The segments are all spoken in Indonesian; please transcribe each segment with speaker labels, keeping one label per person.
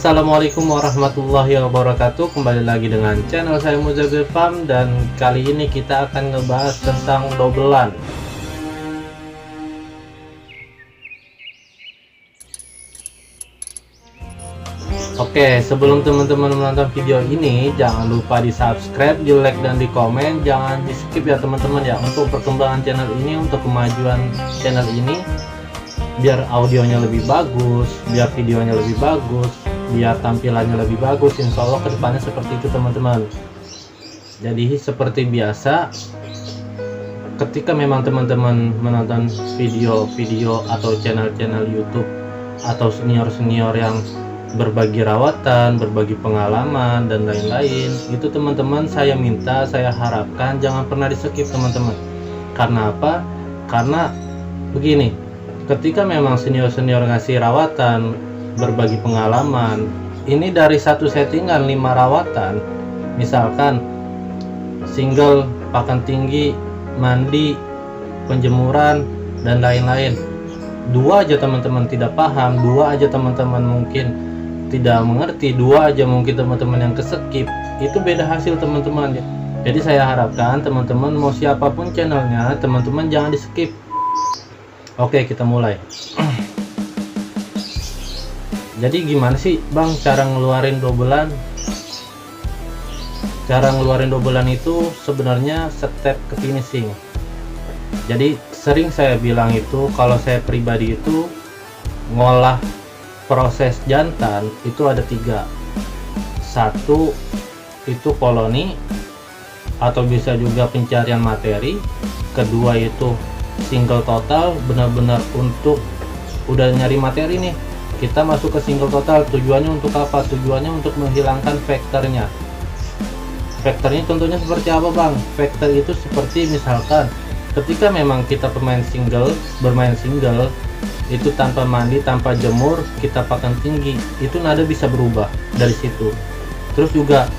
Speaker 1: Assalamualaikum warahmatullahi wabarakatuh. Kembali lagi dengan channel saya Muzabil Farm, dan kali ini kita akan ngebahas tentang dobelan. Oke, sebelum teman-teman menonton video ini, jangan lupa di subscribe, di like, dan di komen. Jangan di skip ya teman-teman ya, untuk perkembangan channel ini, untuk kemajuan channel ini, biar audionya lebih bagus, biar videonya lebih bagus, biar tampilannya lebih bagus. Insya Allah kedepannya seperti itu teman-teman. Jadi seperti biasa, ketika memang teman-teman menonton video-video atau channel-channel YouTube atau senior-senior yang berbagi rawatan, berbagi pengalaman dan lain-lain, itu teman-teman saya harapkan jangan pernah di skip teman-teman. Karena apa? Karena begini, ketika memang senior-senior ngasih rawatan, berbagi pengalaman, ini dari satu settingan 5 rawatan, misalkan single, pakan tinggi, mandi, penjemuran dan lain-lain, 2 aja teman-teman tidak paham, 2 aja teman-teman mungkin tidak mengerti, 2 aja mungkin teman-teman yang keskip, itu beda hasil teman-teman. Jadi saya harapkan teman-teman mau siapapun channelnya, teman-teman jangan di skip. Oke, kita mulai. Jadi gimana sih Bang cara ngeluarin dobelan? Cara ngeluarin dobelan itu sebenarnya step ke finishing. Jadi sering saya bilang itu, kalau saya pribadi itu ngolah proses jantan itu ada 3. 1 itu koloni atau bisa juga pencarian materi. Kedua itu single total, benar-benar untuk udah nyari materi nih, kita masuk ke single total. Tujuannya untuk apa? Tujuannya untuk menghilangkan faktornya. Faktornya contohnya seperti apa Bang? Faktor itu seperti misalkan ketika memang kita bermain single itu tanpa mandi, tanpa jemur, kita pakan tinggi, itu nada bisa berubah dari situ. Terus juga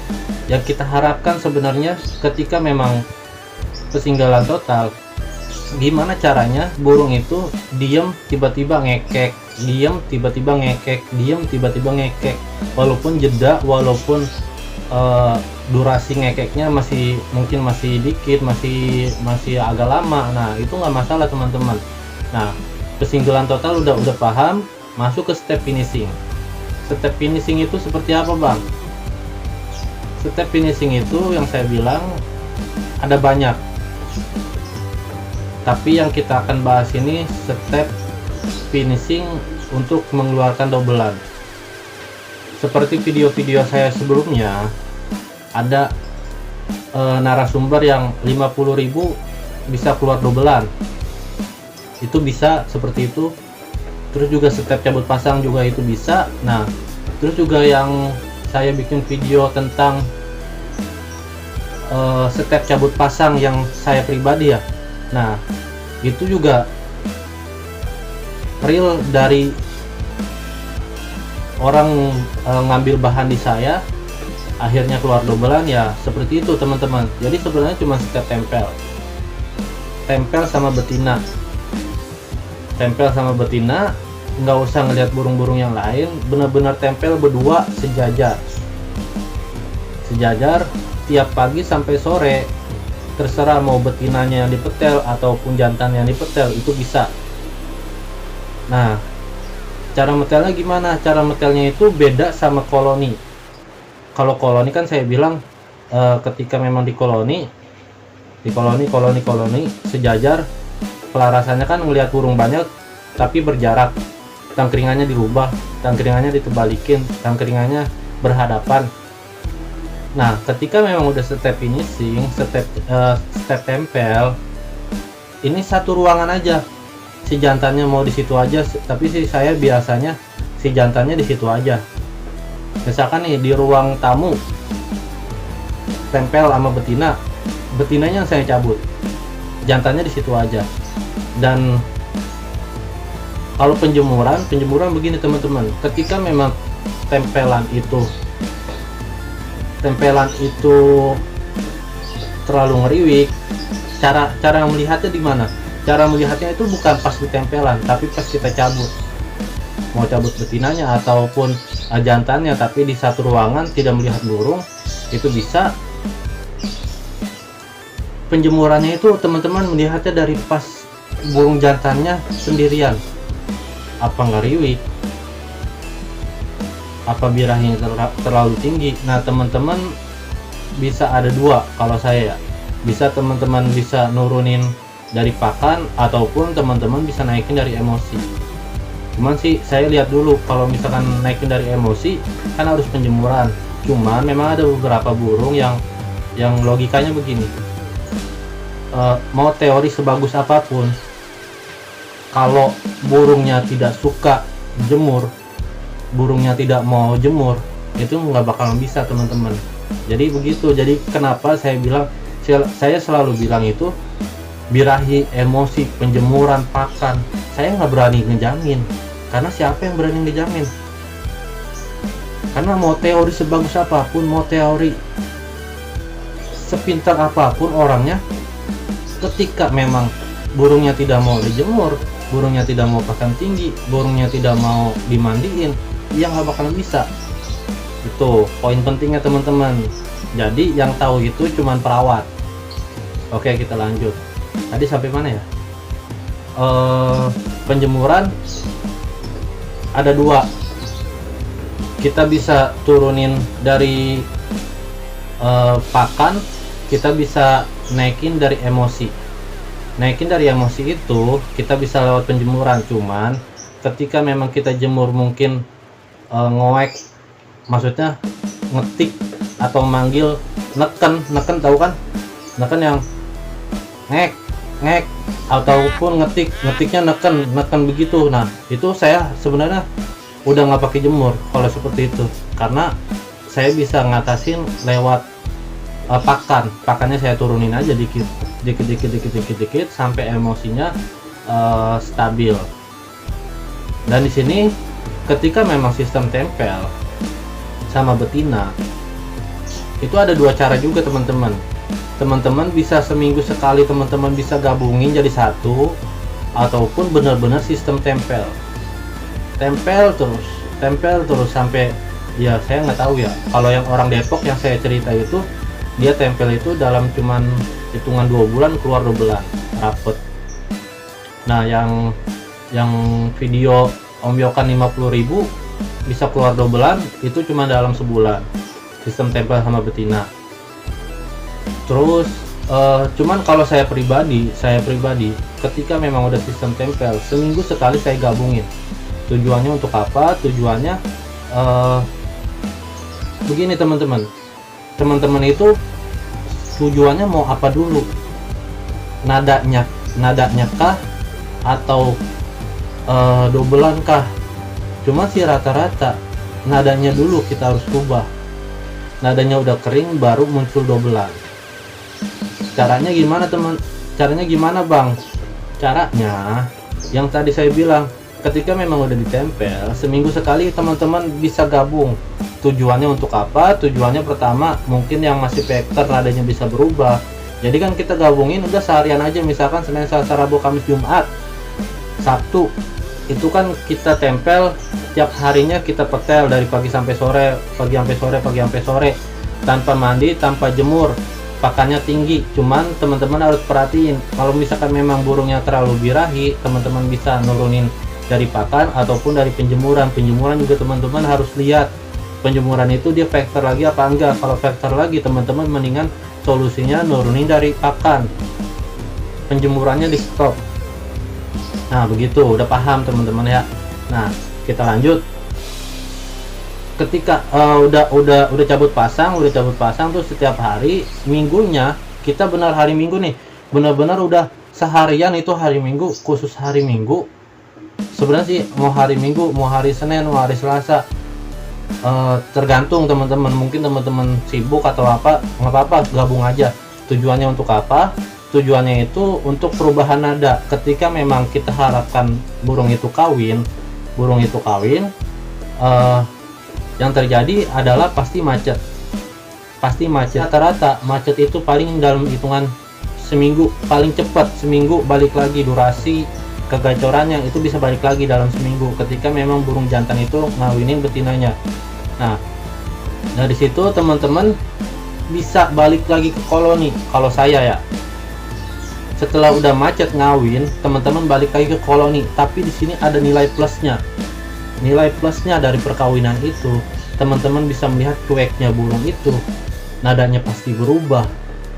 Speaker 1: yang kita harapkan sebenarnya ketika memang kesinggalan total, gimana caranya burung itu diem tiba-tiba ngekek, diem tiba-tiba ngekek, diem tiba-tiba ngekek, walaupun jeda, walaupun durasi ngekeknya mungkin masih dikit, masih agak lama. Nah itu nggak masalah teman-teman. Nah kesinggalan total udah paham, masuk ke step finishing. Step finishing itu seperti apa Bang? Step finishing itu yang saya bilang ada banyak, tapi yang kita akan bahas ini step finishing untuk mengeluarkan dobelan. Seperti video-video saya sebelumnya, ada narasumber yang 50.000 bisa keluar dobelan, itu bisa seperti itu. Terus juga step cabut pasang juga itu bisa. Nah terus juga yang saya bikin video tentang step cabut pasang yang saya pribadi ya, nah itu juga real dari orang ngambil bahan di saya, akhirnya keluar dobelan ya seperti itu teman-teman. Jadi sebenarnya cuma step tempel sama betina, nggak usah ngelihat burung-burung yang lain, benar-benar tempel berdua sejajar tiap pagi sampai sore. Terserah mau betinanya yang dipetel ataupun jantan yang dipetel, itu bisa. Nah cara metelnya gimana? Cara metelnya itu beda sama koloni. Kalau koloni kan saya bilang ketika memang di koloni sejajar, pelarasannya kan ngelihat burung banyak tapi berjarak, tangkringannya dirubah, tangkringannya ditebalikin, tangkringannya berhadapan. Nah ketika memang udah step finishing, step tempel, ini satu ruangan aja, si jantannya mau di situ aja, tapi saya biasanya si jantannya di situ aja. Misalkan nih di ruang tamu tempel sama betinanya saya cabut, jantannya di situ aja. Dan kalau penjemuran begini teman-teman, ketika memang tempelan itu terlalu ngeriwik, cara melihatnya di mana? Cara melihatnya itu bukan pas di tempelan, tapi pas kita cabut. mau cabut betinanya ataupun jantannya, tapi di satu ruangan tidak melihat burung, itu bisa. Penjemurannya itu teman-teman melihatnya dari pas burung jantannya sendirian, apa nggak riwik, apa birahinya terlalu tinggi. Nah teman-teman bisa ada dua kalau saya ya, bisa teman-teman bisa nurunin dari pakan ataupun teman-teman bisa naikin dari emosi. Cuman sih saya lihat dulu, kalau misalkan naikin dari emosi kan harus penjemuran. Cuman memang ada beberapa burung yang logikanya begini, mau teori sebagus apapun, kalau burungnya tidak suka jemur, burungnya tidak mau jemur, itu nggak bakalan bisa teman-teman. Jadi begitu. Jadi kenapa saya bilang, saya selalu bilang itu birahi, emosi, penjemuran, pakan, saya nggak berani ngejamin. Karena siapa yang berani ngejamin? Karena mau teori sebagus apapun, mau teori sepintar apapun orangnya, ketika memang burungnya tidak mau dijemur, burungnya tidak mau pakan tinggi, burungnya tidak mau dimandiin, ya nggak bakalan bisa. Itu poin pentingnya teman-teman. Jadi yang tahu itu cuman perawat. Oke, kita lanjut. Tadi sampai mana ya? Penjemuran ada dua. Kita bisa turunin dari pakan, kita bisa naikin dari emosi. Naikin dari emosi itu kita bisa lewat penjemuran. Cuman ketika memang kita jemur mungkin ngoek, maksudnya ngetik atau manggil, neken tahu kan, neken yang ngek ataupun ngetiknya neken begitu. Nah itu saya sebenarnya udah nggak pakai jemur kalau seperti itu, karena saya bisa ngatasin lewat pakannya saya turunin aja dikit sampai emosinya stabil. Dan di sini ketika memang sistem tempel sama betina, itu ada dua cara juga teman-teman. Teman-teman bisa seminggu sekali teman-teman bisa gabungin jadi satu, ataupun benar-benar sistem tempel terus sampai, ya saya nggak tahu ya, kalau yang orang Depok yang saya cerita itu, dia tempel itu dalam cuman hitungan 2 bulan keluar dobelan rapet. Nah yang video Om Yokan 50.000 bisa keluar dobelan itu cuma dalam sebulan, sistem tempel sama betina. Terus cuman kalau saya pribadi ketika memang udah sistem tempel, seminggu sekali saya gabungin. Tujuannya untuk apa? Tujuannya begini teman-teman itu tujuannya mau apa dulu? Nadanya kah atau dobelan kah? Cuma sih rata-rata nadanya dulu kita harus ubah. Nadanya udah kering baru muncul dobelan. Caranya gimana Caranya gimana bang? Caranya yang tadi saya bilang, ketika memang udah ditempel, seminggu sekali teman-teman bisa gabung. Tujuannya untuk apa? Tujuannya pertama, mungkin yang masih vektor nadanya bisa berubah. Jadi kan kita gabungin udah seharian aja, misalkan Senin, Selasa, Rabu, Kamis, Jumat, Sabtu. Itu kan kita tempel tiap harinya, kita petel dari pagi sampai sore, pagi sampai sore, tanpa mandi, tanpa jemur, pakannya tinggi. Cuman teman-teman harus perhatiin, kalau misalkan memang burungnya terlalu birahi, teman-teman bisa nurunin dari pakan ataupun dari penjemuran. Penjemuran juga teman-teman harus lihat penjemuran itu dia vektor lagi apa enggak. Kalau vektor lagi, teman-teman mendingan solusinya nurunin dari pakan, penjemurannya di stop. Nah begitu, udah paham teman-teman ya. Nah kita lanjut. Ketika udah cabut pasang tuh setiap hari, minggunya kita benar hari Minggu nih, benar-benar udah seharian itu hari Minggu, khusus hari Minggu. Sebenarnya sih mau hari Minggu, mau hari Senin, mau hari Selasa, tergantung teman-teman. Mungkin teman-teman sibuk atau apa, nggak apa-apa, gabung aja. Tujuannya untuk apa? Tujuannya itu untuk perubahan nada. Ketika memang kita harapkan burung itu kawin, yang terjadi adalah pasti macet. Rata-rata macet itu paling dalam hitungan seminggu, paling cepat seminggu balik lagi. Durasi kegacorannya itu bisa balik lagi dalam seminggu ketika memang burung jantan itu ngawinin betinanya. Nah, dari situ teman-teman bisa balik lagi ke koloni. Kalau saya ya, setelah udah macet ngawin, teman-teman balik lagi ke koloni. Tapi di sini ada nilai plusnya. Nilai plusnya dari perkawinan itu, teman-teman bisa melihat cueknya burung itu, nadanya pasti berubah.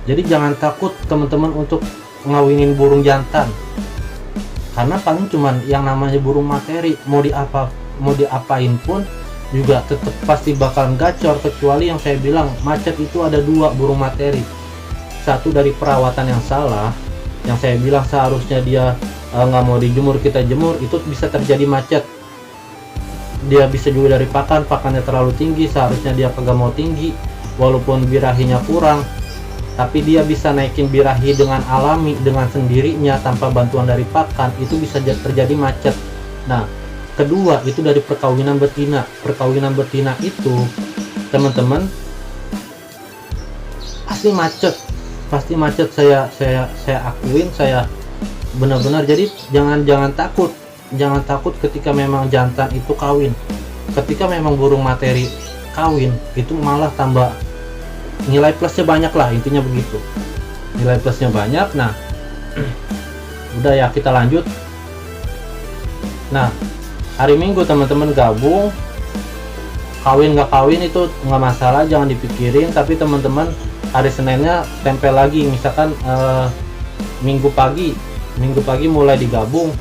Speaker 1: Jadi jangan takut teman-teman untuk ngawinin burung jantan, karena paling cuman yang namanya burung materi, mau diapain pun juga tetap pasti bakal gacor. Kecuali yang saya bilang macet itu ada dua burung materi. Satu dari perawatan yang salah, yang saya bilang seharusnya dia nggak mau dijemur, kita jemur, itu bisa terjadi macet. Dia bisa juga dari pakannya terlalu tinggi, seharusnya dia kagak mau tinggi, walaupun birahinya kurang, tapi dia bisa naikin birahi dengan alami, dengan sendirinya tanpa bantuan dari pakan, itu bisa terjadi macet. Nah, kedua itu dari perkawinan betina. Perkawinan betina itu teman-teman pasti macet, saya akuin, saya benar-benar. Jadi jangan takut ketika memang jantan itu kawin. Ketika memang burung materi kawin, itu malah tambah nilai plusnya banyak lah, intinya begitu. Nilai plusnya banyak. Nah, udah ya, kita lanjut. Nah, hari Minggu teman-teman gabung, kawin nggak kawin itu nggak masalah, jangan dipikirin. Tapi teman-teman hari Seninnya tempel lagi. Misalkan Minggu pagi mulai digabung,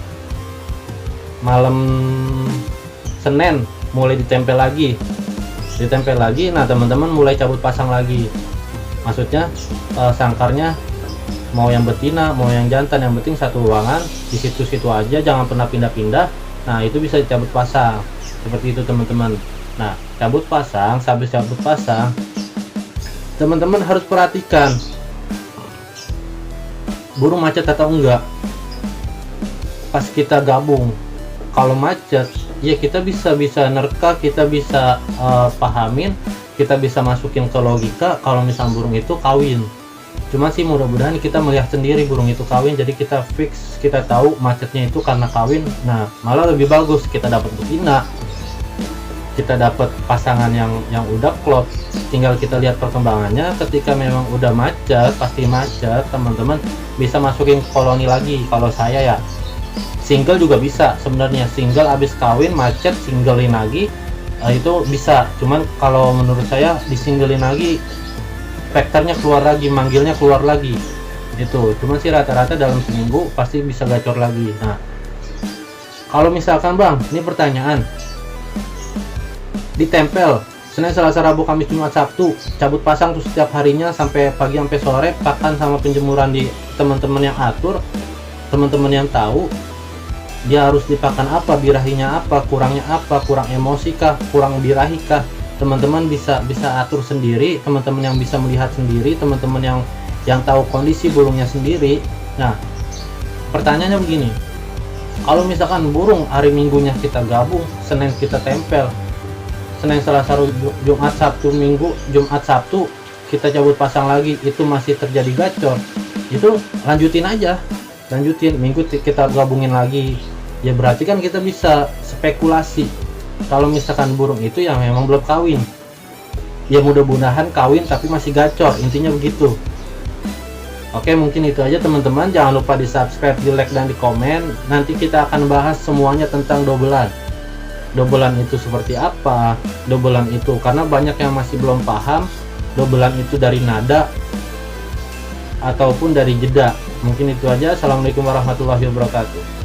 Speaker 1: malam Senin mulai ditempel lagi. Nah, teman-teman mulai cabut pasang lagi. Maksudnya sangkarnya mau yang betina mau yang jantan, yang penting satu ruangan di situ-situ aja, jangan pernah pindah-pindah. Nah, itu bisa dicabut pasang seperti itu teman-teman. Nah, habis cabut pasang, teman-teman harus perhatikan burung macet atau enggak pas kita gabung. Kalau macet ya kita bisa nerka, kita bisa pahamin, kita bisa masukin ke logika kalau misal burung itu kawin. Cuma sih mudah-mudahan kita melihat sendiri burung itu kawin, jadi kita fix, kita tahu macetnya itu karena kawin. Nah, malah lebih bagus kita dapat betina, kita dapat pasangan yang udah klop, tinggal kita lihat perkembangannya. Ketika memang udah macet, pasti macet, teman-teman bisa masukin ke koloni lagi. Kalau saya ya single juga bisa sebenarnya, single abis kawin macet singlein lagi, itu bisa. Cuman kalau menurut saya disinglein lagi vektornya keluar lagi, manggilnya keluar lagi itu. Cuman sih rata-rata dalam seminggu pasti bisa gacor lagi. Nah, kalau misalkan Bang, ini pertanyaan, ditempel Senin, Selasa, Rabu, Kamis, Jumat, Sabtu, cabut pasang tuh setiap harinya sampai pagi sampai sore, pakan sama penjemuran di teman-teman yang atur, teman-teman yang tahu dia harus dipakan apa, birahinya apa, kurangnya apa, kurang emosi kah, kurang birahi kah, teman-teman bisa atur sendiri, teman-teman yang bisa melihat sendiri, teman-teman yang tahu kondisi burungnya sendiri. Nah, pertanyaannya begini, kalau misalkan burung hari Minggunya kita gabung, Senin kita tempel, Senin, Selasa, Jumat, Sabtu, Minggu, Jumat, Sabtu kita cabut pasang lagi, itu masih terjadi gacor, itu lanjutin aja, Minggu kita gabungin lagi. Ya berarti kan kita bisa spekulasi kalau misalkan burung itu yang memang belum kawin. Ya mudah-mudahan kawin tapi masih gacor, intinya begitu. Oke, mungkin itu aja teman-teman. Jangan lupa di subscribe, di like, dan di komen. Nanti kita akan bahas semuanya tentang dobelan. Dobelan itu seperti apa, dobelan itu, karena banyak yang masih belum paham dobelan itu dari nada ataupun dari jeda. Mungkin itu aja. Assalamualaikum warahmatullahi wabarakatuh.